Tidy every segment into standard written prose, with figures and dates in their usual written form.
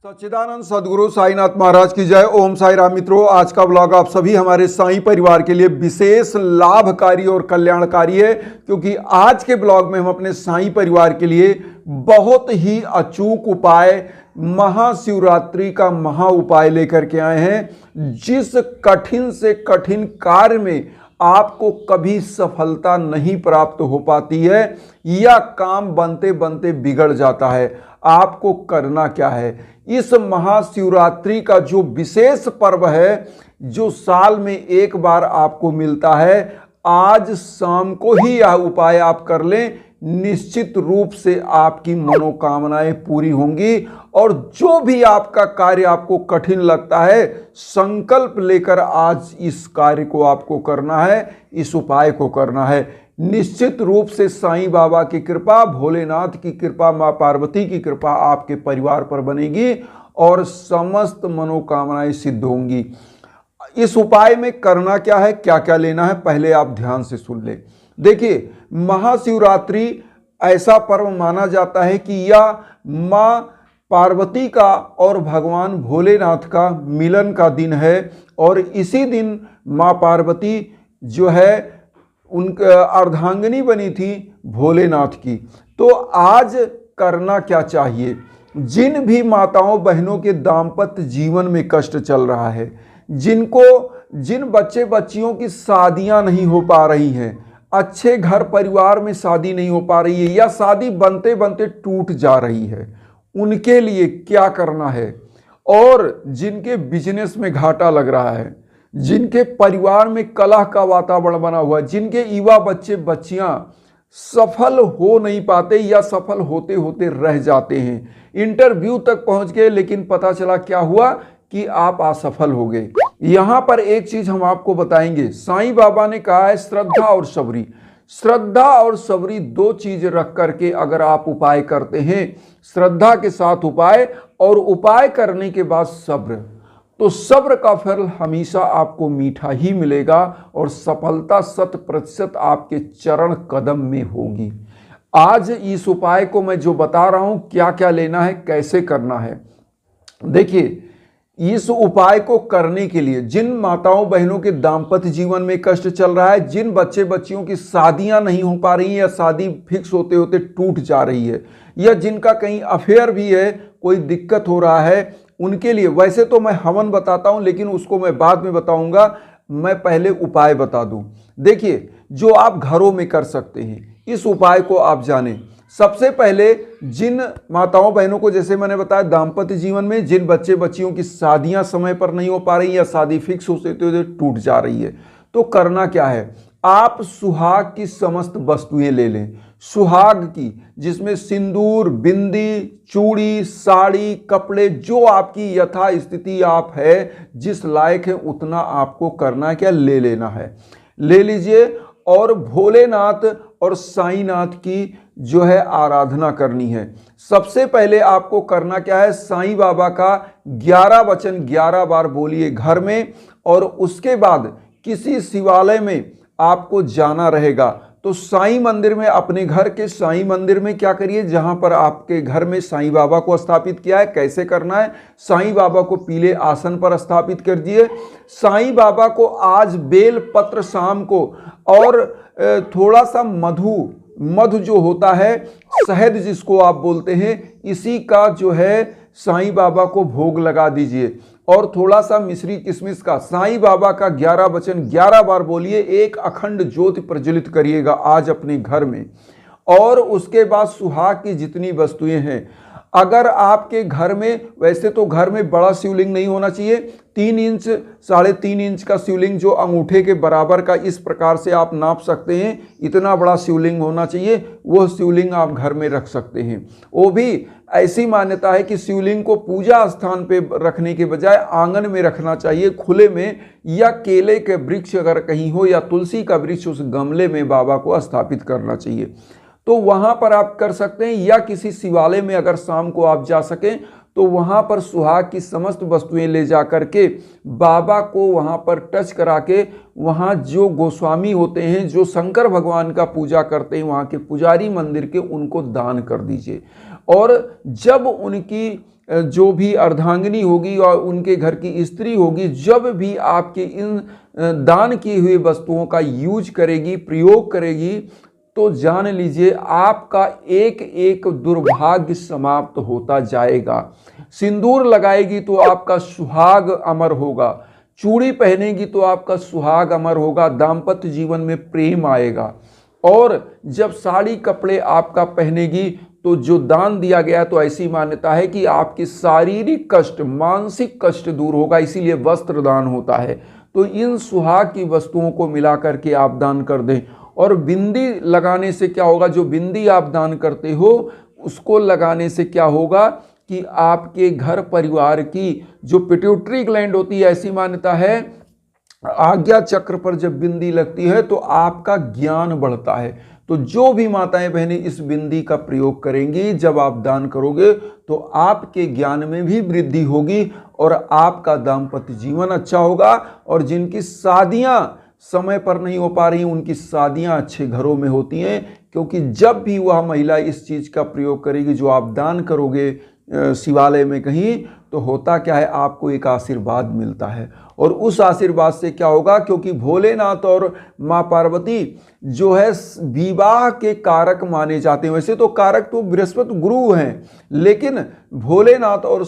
सच्चिदानंद सदगुरु साईनाथ महाराज की जय। ओम साई राम। मित्रों, आज का ब्लॉग आप सभी हमारे साईं परिवार के लिए विशेष लाभकारी और कल्याणकारी है, क्योंकि आज के ब्लॉग में हम अपने साईं परिवार के लिए बहुत ही अचूक उपाय, महाशिवरात्रि का महा उपाय लेकर के आए हैं। जिस कठिन से कठिन कार्य में आपको कभी सफलता नहीं प्राप्त हो पाती है या काम बनते बनते बिगड़ जाता है, आपको करना क्या है? इस महाशिवरात्रि का जो विशेष पर्व है, जो साल में एक बार आपको मिलता है, आज शाम को ही यह उपाय आप कर लें, निश्चित रूप से आपकी मनोकामनाएं पूरी होंगी। और जो भी आपका कार्य आपको कठिन लगता है, संकल्प लेकर आज इस कार्य को आपको करना है, इस उपाय को करना है। निश्चित रूप से साईं बाबा की कृपा, भोलेनाथ की कृपा, मां पार्वती की कृपा आपके परिवार पर बनेगी और समस्त मनोकामनाएं सिद्ध होंगी। इस उपाय में करना क्या है, क्या क्या लेना है, पहले आप ध्यान से सुन लें। देखिए, महाशिवरात्रि ऐसा पर्व माना जाता है कि यह मां पार्वती का और भगवान भोलेनाथ का मिलन का दिन है। और इसी दिन मां पार्वती जो है उनका अर्धांगिनी बनी थी भोलेनाथ की। तो आज करना क्या चाहिए? जिन भी माताओं बहनों के दाम्पत्य जीवन में कष्ट चल रहा है, जिन बच्चे बच्चियों की शादियां नहीं हो पा रही हैं, अच्छे घर परिवार में शादी नहीं हो पा रही है या शादी बनते बनते टूट जा रही है, उनके लिए क्या करना है? और जिनके बिजनेस में घाटा लग रहा है, जिनके परिवार में कलह का वातावरण बना हुआ है, जिनके युवा बच्चे बच्चियां सफल हो नहीं पाते या सफल होते होते रह जाते हैं, इंटरव्यू तक पहुंच गए लेकिन पता चला क्या हुआ कि आप असफल हो गए। यहां पर एक चीज हम आपको बताएंगे, साईं बाबा ने कहा है श्रद्धा और सबरी। श्रद्धा और सबरी दो चीज रख करके अगर आप उपाय करते हैं, श्रद्धा के साथ उपाय और उपाय करने के बाद सब्र, तो सब्र का फल हमेशा आपको मीठा ही मिलेगा और सफलता 100% आपके चरण कदम में होगी। आज इस उपाय को मैं जो बता रहा हूं, क्या क्या लेना है, कैसे करना है। देखिए, इस उपाय को करने के लिए जिन माताओं बहनों के दाम्पत्य जीवन में कष्ट चल रहा है, जिन बच्चे बच्चियों की शादियां नहीं हो पा रही हैं या शादी फिक्स होते होते टूट जा रही है, या जिनका कहीं अफेयर भी है, कोई दिक्कत हो रहा है, उनके लिए वैसे तो मैं हवन बताता हूं लेकिन उसको मैं बाद में बताऊंगा, मैं पहले उपाय बता दूं। देखिए, जो आप घरों में कर सकते हैं, इस उपाय को आप जानें। सबसे पहले जिन माताओं बहनों को, जैसे मैंने बताया, दाम्पत्य जीवन में जिन बच्चे बच्चियों की शादियां समय पर नहीं हो पा रही या शादी फिक्स होते हुए टूट जा रही है, तो करना क्या है? आप सुहाग की समस्त वस्तुएं ले लें। सुहाग की, जिसमें सिंदूर, बिंदी, चूड़ी, साड़ी, कपड़े, जो आपकी यथा स्थिति आप है, जिस लायक है उतना आपको करना है, क्या ले लेना है, ले लीजिए। और भोलेनाथ और साईनाथ की जो है आराधना करनी है। सबसे पहले आपको करना क्या है? साईं बाबा का 11 वचन 11 बार बोलिए घर में, और उसके बाद किसी शिवालय में आपको जाना रहेगा। तो साईं मंदिर में, अपने घर के साईं मंदिर में क्या करिए, जहां पर आपके घर में साईं बाबा को स्थापित किया है, कैसे करना है? साईं बाबा को पीले आसन पर स्थापित कर दिए। साईं बाबा को आज बेल पत्र शाम को और थोड़ा सा मधु जो होता है, शहद जिसको आप बोलते हैं, इसी का जो है साईं बाबा को भोग लगा दीजिए। और थोड़ा सा मिश्री किशमिश का साईं बाबा का 11 वचन 11 बार बोलिए। एक अखंड ज्योति प्रज्वलित करिएगा आज अपने घर में। और उसके बाद सुहाग की जितनी वस्तुएं हैं, अगर आपके घर में, वैसे तो घर में बड़ा शिवलिंग नहीं होना चाहिए, 3 इंच 3.5 इंच का शिवलिंग जो अंगूठे के बराबर का, इस प्रकार से आप नाप सकते हैं, इतना बड़ा शिवलिंग होना चाहिए, वो शिवलिंग आप घर में रख सकते हैं। वो भी ऐसी मान्यता है कि शिवलिंग को पूजा स्थान पे रखने के बजाय आंगन में रखना चाहिए, खुले में, या केले के वृक्ष अगर कहीं हो या तुलसी का वृक्ष उस गमले में बाबा को स्थापित करना चाहिए। तो वहां पर आप कर सकते हैं, या किसी शिवालय में अगर शाम को आप जा सकें तो वहाँ पर सुहाग की समस्त वस्तुएं ले जा करके बाबा को वहाँ पर टच करा के वहाँ जो गोस्वामी होते हैं, जो शंकर भगवान का पूजा करते हैं, वहाँ के पुजारी मंदिर के, उनको दान कर दीजिए। और जब उनकी जो भी अर्धांगिनी होगी और उनके घर की स्त्री होगी, जब भी आपके इन दान किए हुए वस्तुओं का यूज करेगी, प्रयोग करेगी, तो जान लीजिए आपका एक एक दुर्भाग्य समाप्त होता जाएगा। सिंदूर लगाएगी तो आपका सुहाग अमर होगा, चूड़ी पहनेगी तो आपका सुहाग अमर होगा, दाम्पत्य जीवन में प्रेम आएगा। और जब साड़ी कपड़े आपका पहनेगी तो जो दान दिया गया, तो ऐसी मान्यता है कि आपकी शारीरिक कष्ट, मानसिक कष्ट दूर होगा, इसीलिए वस्त्र दान होता है। तो इन सुहाग की वस्तुओं को मिला करके आप दान कर दें। और बिंदी लगाने से क्या होगा, जो बिंदी आप दान करते हो उसको लगाने से क्या होगा कि आपके घर परिवार की जो पिट्यूटरी ग्लैंड होती है, ऐसी मान्यता है, आज्ञा चक्र पर जब बिंदी लगती है तो आपका ज्ञान बढ़ता है। तो जो भी माताएं बहनें इस बिंदी का प्रयोग करेंगी, जब आप दान करोगे तो आपके ज्ञान में भी वृद्धि होगी और आपका दाम्पत्य जीवन अच्छा होगा। और जिनकी शादियां समय पर नहीं हो पा रही, उनकी शादियां अच्छे घरों में होती हैं, क्योंकि जब भी वह महिला इस चीज़ का प्रयोग करेगी, जो आप दान करोगे शिवालय में कहीं, तो होता क्या है, आपको एक आशीर्वाद मिलता है। और उस आशीर्वाद से क्या होगा, क्योंकि भोलेनाथ और माँ पार्वती जो है विवाह के कारक माने जाते हैं। वैसे तो कारक तो बृहस्पति गुरु हैं, लेकिन भोलेनाथ और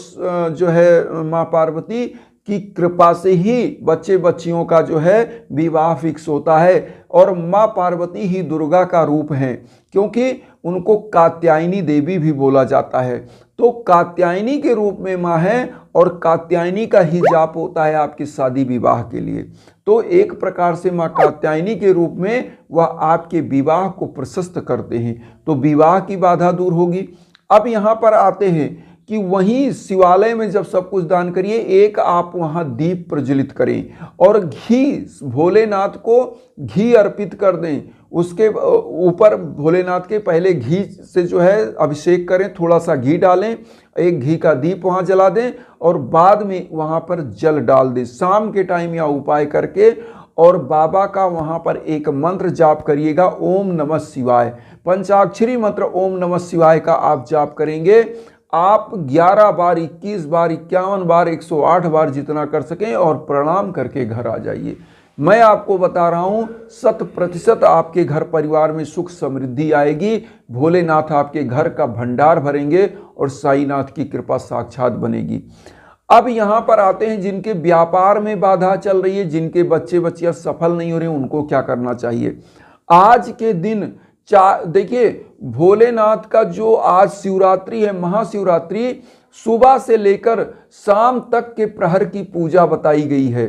जो है माँ पार्वती की कृपा से ही बच्चे बच्चियों का जो है विवाह फिक्स होता है। और माँ पार्वती ही दुर्गा का रूप हैं, क्योंकि उनको कात्यायनी देवी भी बोला जाता है। तो कात्यायनी के रूप में माँ है और कात्यायनी का ही जाप होता है आपकी शादी विवाह के लिए। तो एक प्रकार से माँ कात्यायनी के रूप में वह आपके विवाह को प्रशस्त करते हैं, तो विवाह की बाधा दूर होगी। अब यहाँ पर आते हैं कि वहीं शिवालय में जब सब कुछ दान करिए, एक आप वहाँ दीप प्रज्वलित करें और घी, भोलेनाथ को घी अर्पित कर दें। उसके ऊपर भोलेनाथ के पहले घी से जो है अभिषेक करें, थोड़ा सा घी डालें, एक घी का दीप वहाँ जला दें और बाद में वहाँ पर जल डाल दें। शाम के टाइम यह उपाय करके और बाबा का वहाँ पर एक मंत्र जाप करिएगा, ओम नमः शिवाय। पंचाक्षरी मंत्र ओम नमः शिवाय का आप जाप करेंगे। आप 11 बार, 21 बार, 51 बार, 108 बार जितना कर सकें और प्रणाम करके घर आ जाइए। मैं आपको बता रहा हूं 100% आपके घर परिवार में सुख समृद्धि आएगी। भोलेनाथ आपके घर का भंडार भरेंगे और साईनाथ की कृपा साक्षात बनेगी। अब यहां पर आते हैं जिनके व्यापार में बाधा चल रही है, जिनके बच्चे बच्चियां सफल नहीं हो रहे, उनको क्या करना चाहिए। आज के दिन देखिए, भोलेनाथ का जो आज शिवरात्रि है, महाशिवरात्रि, सुबह से लेकर शाम तक के प्रहर की पूजा बताई गई है।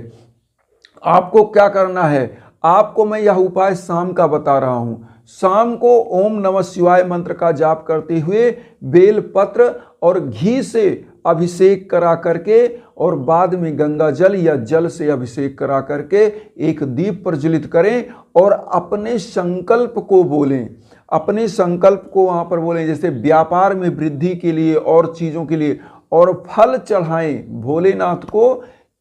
आपको क्या करना है, आपको मैं यह उपाय शाम का बता रहा हूं। शाम को ओम नमः शिवाय मंत्र का जाप करते हुए बेल पत्र और घी से अभिषेक करा करके और बाद में गंगा जल या जल से अभिषेक करा करके एक दीप प्रज्वलित करें और अपने संकल्प को बोलें। अपने संकल्प को वहां पर बोलें, जैसे व्यापार में वृद्धि के लिए और चीजों के लिए, और फल चढ़ाएं भोलेनाथ को।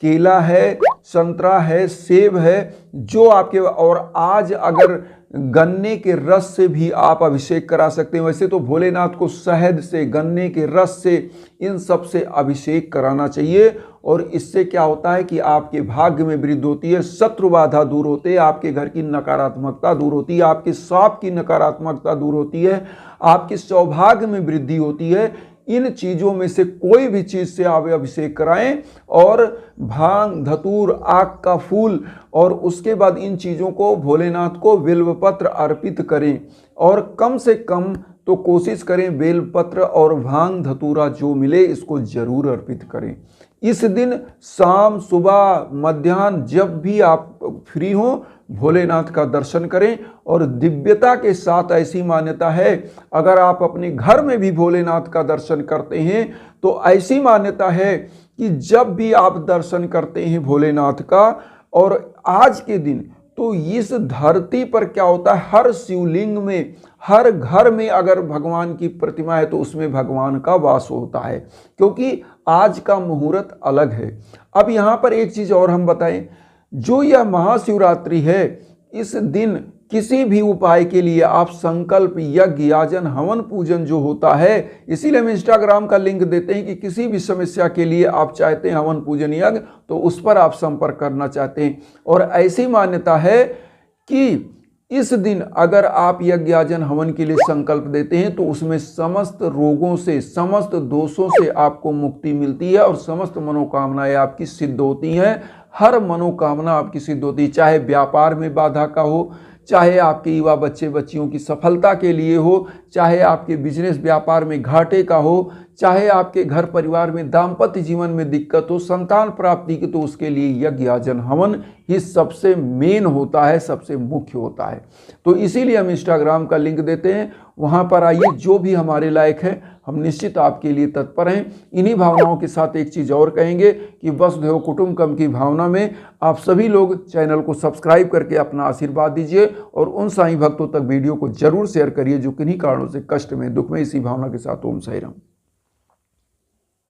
केला है, संतरा है, सेब है, जो आपके, और आज अगर गन्ने के रस से भी आप अभिषेक करा सकते हैं। वैसे तो भोलेनाथ को शहद से, गन्ने के रस से, इन सब से अभिषेक कराना चाहिए। और इससे क्या होता है कि आपके भाग्य में वृद्धि होती है, शत्रु बाधा दूर होते हैं, आपके घर की नकारात्मकता दूर होती है, आपके सांप की नकारात्मकता दूर होती है, आपके सौभाग्य में वृद्धि होती है। इन चीजों में से कोई भी चीज से आप अभिषेक कराएं और भांग, धतूर, आक का फूल, और उसके बाद इन चीजों को भोलेनाथ को बेलपत्र अर्पित करें। और कम से कम तो कोशिश करें बेलपत्र और भांग धतूरा जो मिले इसको जरूर अर्पित करें। इस दिन शाम, सुबह, मध्याह्न जब भी आप फ्री हो, भोलेनाथ का दर्शन करें। और दिव्यता के साथ ऐसी मान्यता है, अगर आप अपने घर में भी भोलेनाथ का दर्शन करते हैं तो ऐसी मान्यता है कि जब भी आप दर्शन करते हैं भोलेनाथ का, और आज के दिन, तो इस धरती पर क्या होता है, हर शिवलिंग में हर घर में अगर भगवान की प्रतिमा है तो उसमें भगवान का वास होता है, क्योंकि आज का मुहूर्त अलग है। अब यहाँ पर एक चीज़ और हम बताएं, जो यह महाशिवरात्रि है, इस दिन किसी भी उपाय के लिए आप संकल्प, यज्ञ, याजन, हवन, पूजन जो होता है, इसीलिए हम इंस्टाग्राम का लिंक देते हैं कि किसी भी समस्या के लिए आप चाहते हैं हवन, पूजन, यज्ञ, तो उस पर आप संपर्क करना चाहते हैं। और ऐसी मान्यता है कि इस दिन अगर आप यज्ञ, याजन, हवन के लिए संकल्प देते हैं तो उसमें समस्त रोगों से, समस्त दोषों से आपको मुक्ति मिलती है और समस्त मनोकामनाएं आपकी सिद्ध होती हैं। हर मनोकामना आपकी सिद्ध होती है, चाहे व्यापार में बाधा का हो, चाहे आपके युवा बच्चे बच्चियों की सफलता के लिए हो, चाहे आपके बिजनेस व्यापार में घाटे का हो, चाहे आपके घर परिवार में दाम्पत्य जीवन में दिक्कत हो, संतान प्राप्ति की, तो उसके लिए यज्ञ, याजन, हवन ही सबसे मेन होता है, सबसे मुख्य होता है। तो इसीलिए हम इंस्टाग्राम का लिंक देते हैं, वहाँ पर आइए, जो भी हमारे लायक है हम निश्चित आपके लिए तत्पर हैं। इन्हीं भावनाओं के साथ एक चीज़ और कहेंगे कि वसुधैव कुटुंबकम की भावना में आप सभी लोग चैनल को सब्सक्राइब करके अपना आशीर्वाद दीजिए और उन साईं भक्तों तक वीडियो को जरूर शेयर करिए जो किन्हीं कारणों से कष्ट में, दुख में। इसी भावना के साथ ओम साईं राम।